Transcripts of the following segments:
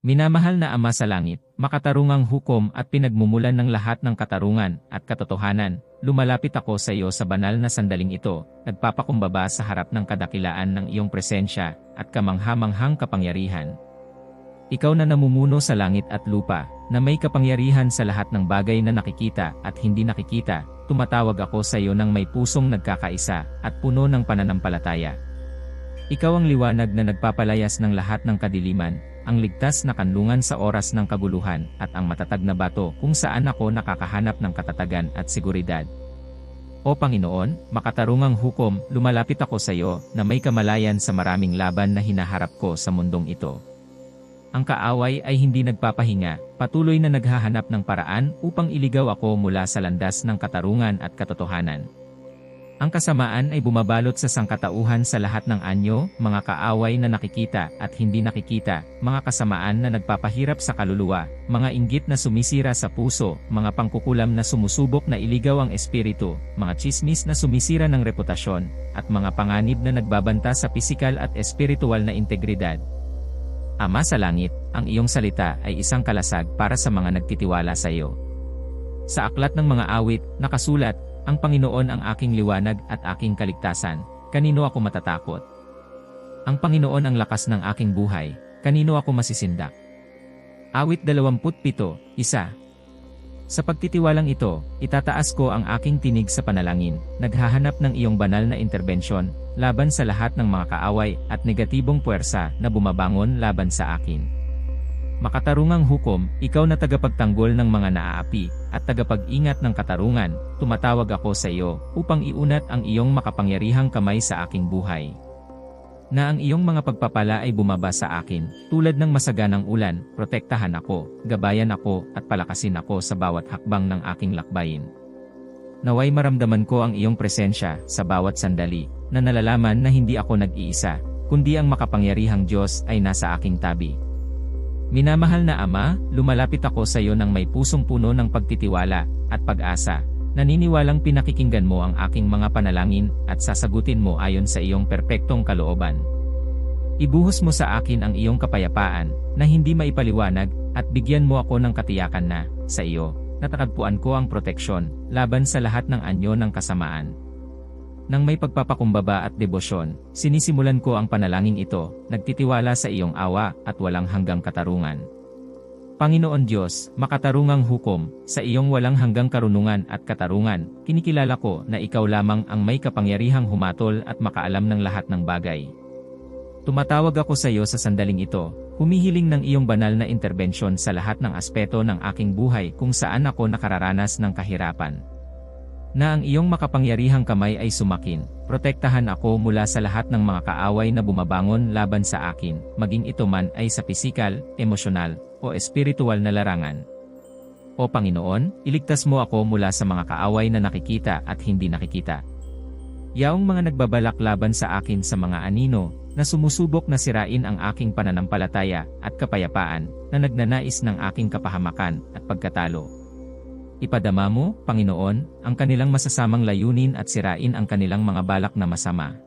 Minamahal na Ama sa langit, makatarungang hukom at pinagmumulan ng lahat ng katarungan at katotohanan, lumalapit ako sa iyo sa banal na sandaling ito, nagpapakumbaba sa harap ng kadakilaan ng iyong presensya at kamangha-manghang kapangyarihan. Ikaw na namumuno sa langit at lupa, na may kapangyarihan sa lahat ng bagay na nakikita at hindi nakikita, tumatawag ako sa iyo ng may pusong nagkakaisa at puno ng pananampalataya. Ikaw ang liwanag na nagpapalayas ng lahat ng kadiliman, ang ligtas na kanlungan sa oras ng kaguluhan, at ang matatag na bato kung saan ako nakakahanap ng katatagan at seguridad. O Panginoon, makatarungang hukom, lumalapit ako sa iyo na may kamalayan sa maraming laban na hinaharap ko sa mundong ito. Ang kaaway ay hindi nagpapahinga, patuloy na naghahanap ng paraan upang iligaw ako mula sa landas ng katarungan at katotohanan. Ang kasamaan ay bumabalot sa sangkatauhan sa lahat ng anyo, mga kaaway na nakikita at hindi nakikita, mga kasamaan na nagpapahirap sa kaluluwa, mga inggit na sumisira sa puso, mga pangkukulam na sumusubok na iligaw ang espiritu, mga tsismis na sumisira ng reputasyon, at mga panganib na nagbabanta sa pisikal at espiritual na integridad. Ama sa langit, ang iyong salita ay isang kalasag para sa mga nagtitiwala sa iyo. Sa aklat ng mga awit, nakasulat, ang Panginoon ang aking liwanag at aking kaligtasan, kanino ako matatakot? Ang Panginoon ang lakas ng aking buhay, kanino ako masisindak? Awit 27:1. Sa pagtitiwalang ito, itataas ko ang aking tinig sa panalangin, naghahanap ng iyong banal na interbensyon, laban sa lahat ng mga kaaway at negatibong puwersa na bumabangon laban sa akin. Makatarungang hukom, ikaw na tagapagtanggol ng mga naaapi, at tagapag-ingat ng katarungan, tumatawag ako sa iyo, upang iunat ang iyong makapangyarihang kamay sa aking buhay. Na ang iyong mga pagpapala ay bumaba sa akin, tulad ng masaganang ulan, protektahan ako, gabayan ako, at palakasin ako sa bawat hakbang ng aking lakbayin. Naway maramdaman ko ang iyong presensya sa bawat sandali, na nalalaman na hindi ako nag-iisa, kundi ang makapangyarihang Diyos ay nasa aking tabi. Minamahal na Ama, lumalapit ako sa iyo ng may pusong puno ng pagtitiwala at pag-asa, naniniwalang pinakikinggan mo ang aking mga panalangin at sasagutin mo ayon sa iyong perpektong kalooban. Ibuhos mo sa akin ang iyong kapayapaan, na hindi maipaliwanag, at bigyan mo ako ng katiyakan na, sa iyo, natatagpuan ko ang proteksyon, laban sa lahat ng anyo ng kasamaan. Nang may pagpapakumbaba at debosyon, sinisimulan ko ang panalangin ito, nagtitiwala sa iyong awa at walang hanggang katarungan. Panginoon Diyos, makatarungang hukom, sa iyong walang hanggang karunungan at katarungan, kinikilala ko na ikaw lamang ang may kapangyarihang humatol at makaalam ng lahat ng bagay. Tumatawag ako sa iyo sa sandaling ito, humihiling ng iyong banal na interbensyon sa lahat ng aspeto ng aking buhay kung saan ako nakararanas ng kahirapan. Na ang iyong makapangyarihang kamay ay sumakin, protektahan ako mula sa lahat ng mga kaaway na bumabangon laban sa akin, maging ito man ay sa pisikal, emosyonal, o espiritual na larangan. O Panginoon, iligtas mo ako mula sa mga kaaway na nakikita at hindi nakikita. Yaong mga nagbabalak laban sa akin sa mga anino, na sumusubok na sirain ang aking pananampalataya at kapayapaan, na nagnanais ng aking kapahamakan at pagkatalo. Ipadama mo, Panginoon, ang kanilang masasamang layunin at sirain ang kanilang mga balak na masama.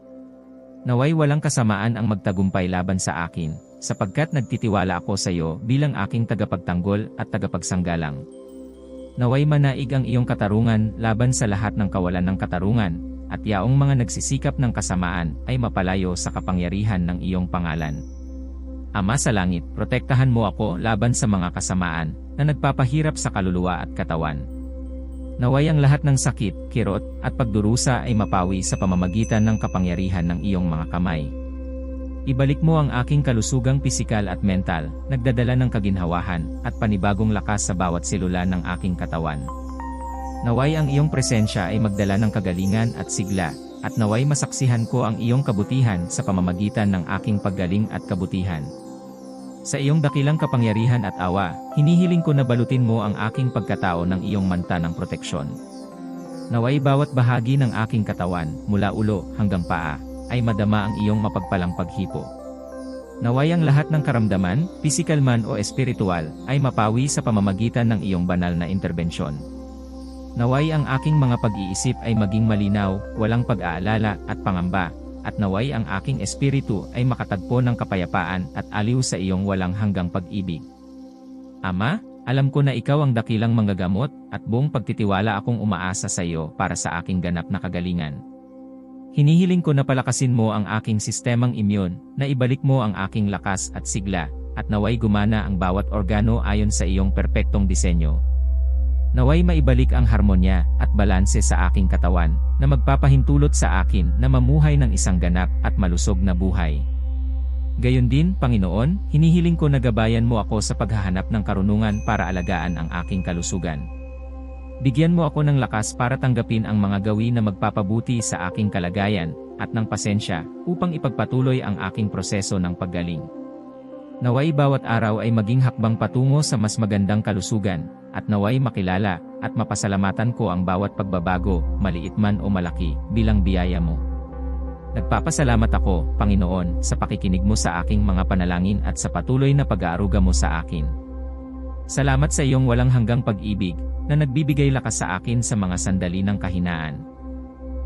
Naway walang kasamaan ang magtagumpay laban sa akin, sapagkat nagtitiwala ako sa iyo bilang aking tagapagtanggol at tagapagsanggalang. Naway manaig ang iyong katarungan laban sa lahat ng kawalan ng katarungan, at yaong mga nagsisikap ng kasamaan ay mapalayo sa kapangyarihan ng iyong pangalan. Ama sa langit, protektahan mo ako laban sa mga kasamaan na nagpapahirap sa kaluluwa at katawan. Naway ang lahat ng sakit, kirot, at pagdurusa ay mapawi sa pamamagitan ng kapangyarihan ng iyong mga kamay. Ibalik mo ang aking kalusugang pisikal at mental, nagdadala ng kaginhawahan at panibagong lakas sa bawat selula ng aking katawan. Naway ang iyong presensya ay magdala ng kagalingan at sigla, at naway masaksihan ko ang iyong kabutihan sa pamamagitan ng aking paggaling at kabutihan. Sa iyong dakilang kapangyarihan at awa, hinihiling ko na balutin mo ang aking pagkatao ng iyong manta ng proteksyon. Naway bawat bahagi ng aking katawan, mula ulo hanggang paa, ay madama ang iyong mapagpalang paghipo. Naway ang lahat ng karamdaman, pisikal man o espiritual, ay mapawi sa pamamagitan ng iyong banal na interbensyon. Naway ang aking mga pag-iisip ay maging malinaw, walang pag-aalala at pangamba, at naway ang aking espiritu ay makatagpo ng kapayapaan at aliw sa iyong walang hanggang pag-ibig. Ama, alam ko na ikaw ang dakilang manggagamot at buong pagtitiwala akong umaasa sa iyo para sa aking ganap na kagalingan. Hinihiling ko na palakasin mo ang aking sistemang imyon, na ibalik mo ang aking lakas at sigla, at naway gumana ang bawat organo ayon sa iyong perpektong disenyo. Naway maibalik ang harmonya at balanse sa aking katawan, na magpapahintulot sa akin na mamuhay ng isang ganap at malusog na buhay. Gayon din, Panginoon, hinihiling ko na gabayan mo ako sa paghahanap ng karunungan para alagaan ang aking kalusugan. Bigyan mo ako ng lakas para tanggapin ang mga gawin na magpapabuti sa aking kalagayan, at ng pasensya, upang ipagpatuloy ang aking proseso ng paggaling. Naway bawat araw ay maging hakbang patungo sa mas magandang kalusugan, at naway makilala at mapasalamatan ko ang bawat pagbabago, maliit man o malaki, bilang biyaya mo. Nagpapasalamat ako, Panginoon, sa pakikinig mo sa aking mga panalangin at sa patuloy na pag-aaruga mo sa akin. Salamat sa iyong walang hanggang pag-ibig, na nagbibigay lakas sa akin sa mga sandali ng kahinaan.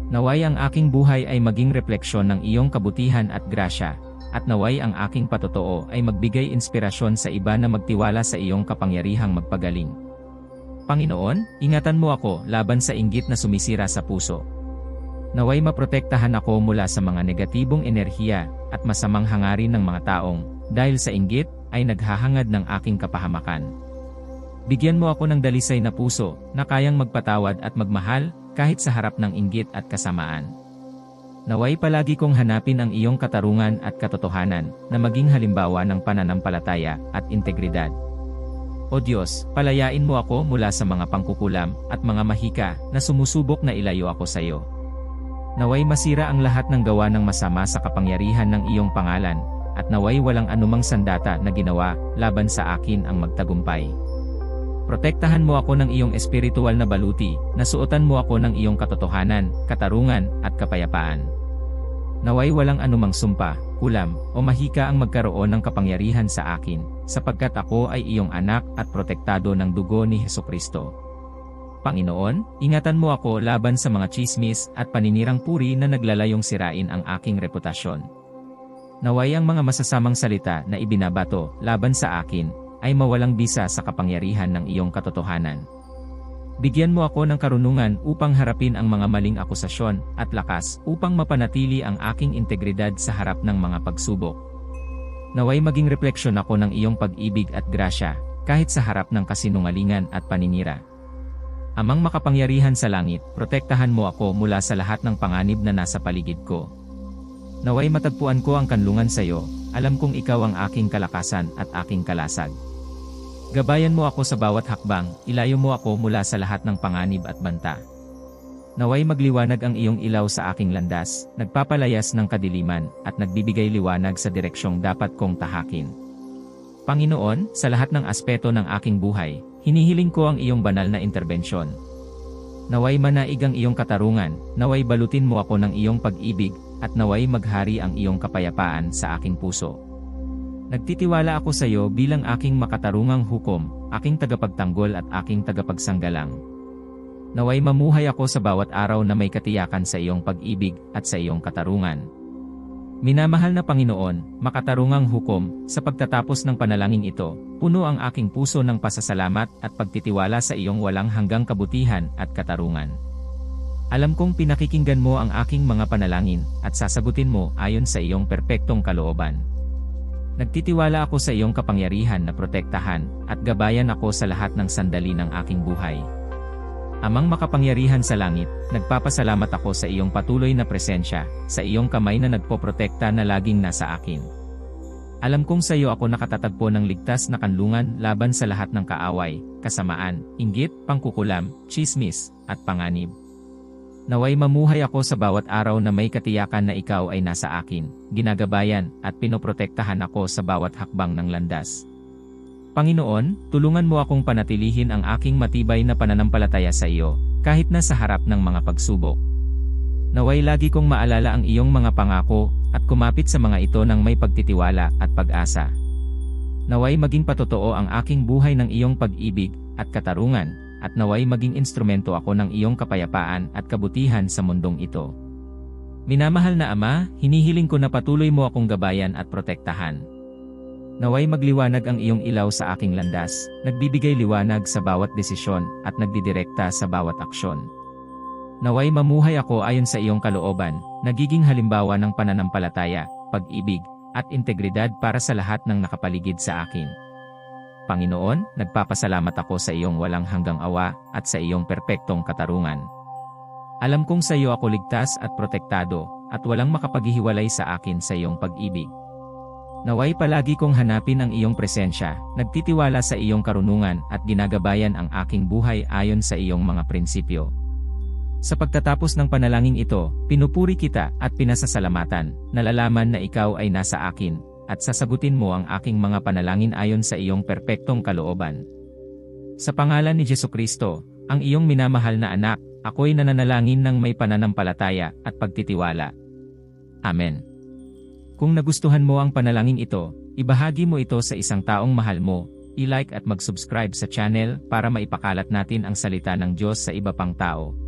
Naway ang aking buhay ay maging refleksyon ng iyong kabutihan at grasya, at naway ang aking patotoo ay magbigay inspirasyon sa iba na magtiwala sa iyong kapangyarihang magpagaling. Panginoon, ingatan mo ako laban sa inggit na sumisira sa puso. Naway maprotektahan ako mula sa mga negatibong enerhiya at masamang hangarin ng mga taong, dahil sa inggit, ay naghahangad ng aking kapahamakan. Bigyan mo ako ng dalisay na puso, na kayang magpatawad at magmahal, kahit sa harap ng inggit at kasamaan. Naway palagi kong hanapin ang iyong katarungan at katotohanan, na maging halimbawa ng pananampalataya at integridad. O Diyos, palayain mo ako mula sa mga pangkukulam at mga mahika na sumusubok na ilayo ako sa iyo. Naway masira ang lahat ng gawa ng masama sa kapangyarihan ng iyong pangalan, at naway walang anumang sandata na ginawa laban sa akin ang magtagumpay. Protektahan mo ako ng iyong espiritual na baluti, na suotan mo ako ng iyong katotohanan, katarungan, at kapayapaan. Naway walang anumang sumpa, kulam, o mahika ang magkaroon ng kapangyarihan sa akin, sapagkat ako ay iyong anak at protektado ng dugo ni Hesukristo. Panginoon, ingatan mo ako laban sa mga tsismis at paninirang puri na naglalayong sirain ang aking reputasyon. Naway ang mga masasamang salita na ibinabato laban sa akin ay mawalang bisa sa kapangyarihan ng iyong katotohanan. Bigyan mo ako ng karunungan upang harapin ang mga maling akusasyon at lakas upang mapanatili ang aking integridad sa harap ng mga pagsubok. Naway maging refleksyon ako ng iyong pag-ibig at grasya, kahit sa harap ng kasinungalingan at paninira. Amang makapangyarihan sa langit, protektahan mo ako mula sa lahat ng panganib na nasa paligid ko. Naway matagpuan ko ang kanlungan sa iyo, alam kong ikaw ang aking kalakasan at aking kalasag. Gabayan mo ako sa bawat hakbang, ilayo mo ako mula sa lahat ng panganib at banta. Naway magliwanag ang iyong ilaw sa aking landas, nagpapalayas ng kadiliman, at nagbibigay liwanag sa direksyong dapat kong tahakin. Panginoon, sa lahat ng aspeto ng aking buhay, hinihiling ko ang iyong banal na interbensyon. Naway manaig ang iyong katarungan, naway balutin mo ako ng iyong pag-ibig, at naway maghari ang iyong kapayapaan sa aking puso. Nagtitiwala ako sa iyo bilang aking makatarungang hukom, aking tagapagtanggol at aking tagapagsanggalang. Naway mamuhay ako sa bawat araw na may katiyakan sa iyong pag-ibig at sa iyong katarungan. Minamahal na Panginoon, makatarungang hukom, sa pagtatapos ng panalangin ito, puno ang aking puso ng pasasalamat at pagtitiwala sa iyong walang hanggang kabutihan at katarungan. Alam kong pinakikinggan mo ang aking mga panalangin at sasagutin mo ayon sa iyong perpektong kalooban. Nagtitiwala ako sa iyong kapangyarihan na protektahan at gabayan ako sa lahat ng sandali ng aking buhay. Amang makapangyarihan sa langit, nagpapasalamat ako sa iyong patuloy na presensya, sa iyong kamay na nagpoprotekta na laging nasa akin. Alam kong sa iyo ako nakatatagpo ng ligtas na kanlungan laban sa lahat ng kaaway, kasamaan, inggit, pangkukulam, tsismis, at panganib. Naway mamuhay ako sa bawat araw na may katiyakan na ikaw ay nasa akin, ginagabayan, at pinoprotektahan ako sa bawat hakbang ng landas. Panginoon, tulungan mo akong panatilihin ang aking matibay na pananampalataya sa iyo, kahit na sa harap ng mga pagsubok. Naway lagi kong maalala ang iyong mga pangako, at kumapit sa mga ito ng may pagtitiwala at pag-asa. Naway maging patotoo ang aking buhay ng iyong pag-ibig at katarungan, at naway maging instrumento ako ng iyong kapayapaan at kabutihan sa mundong ito. Minamahal na Ama, hinihiling ko na patuloy mo akong gabayan at protektahan. Naway magliwanag ang iyong ilaw sa aking landas, nagbibigay liwanag sa bawat desisyon at nagdidirekta sa bawat aksyon. Naway mamuhay ako ayon sa iyong kalooban, nagiging halimbawa ng pananampalataya, pag-ibig, at integridad para sa lahat ng nakapaligid sa akin. Panginoon, nagpapasalamat ako sa iyong walang hanggang awa at sa iyong perpektong katarungan. Alam kong sa iyo ako ligtas at protektado, at walang makapaghihiwalay sa akin sa iyong pag-ibig. Naway palagi kong hanapin ang iyong presensya, nagtitiwala sa iyong karunungan at ginagabayan ang aking buhay ayon sa iyong mga prinsipyo. Sa pagtatapos ng panalangin ito, pinupuri kita at pinasasalamatan, nalalaman na ikaw ay nasa akin, at sasagutin mo ang aking mga panalangin ayon sa iyong perpektong kalooban. Sa pangalan ni Jesucristo, ang iyong minamahal na anak, ako'y nananalangin ng may pananampalataya at pagtitiwala. Amen. Kung nagustuhan mo ang panalangin ito, ibahagi mo ito sa isang taong mahal mo, i-like at mag-subscribe sa channel para maipakalat natin ang salita ng Diyos sa iba pang tao.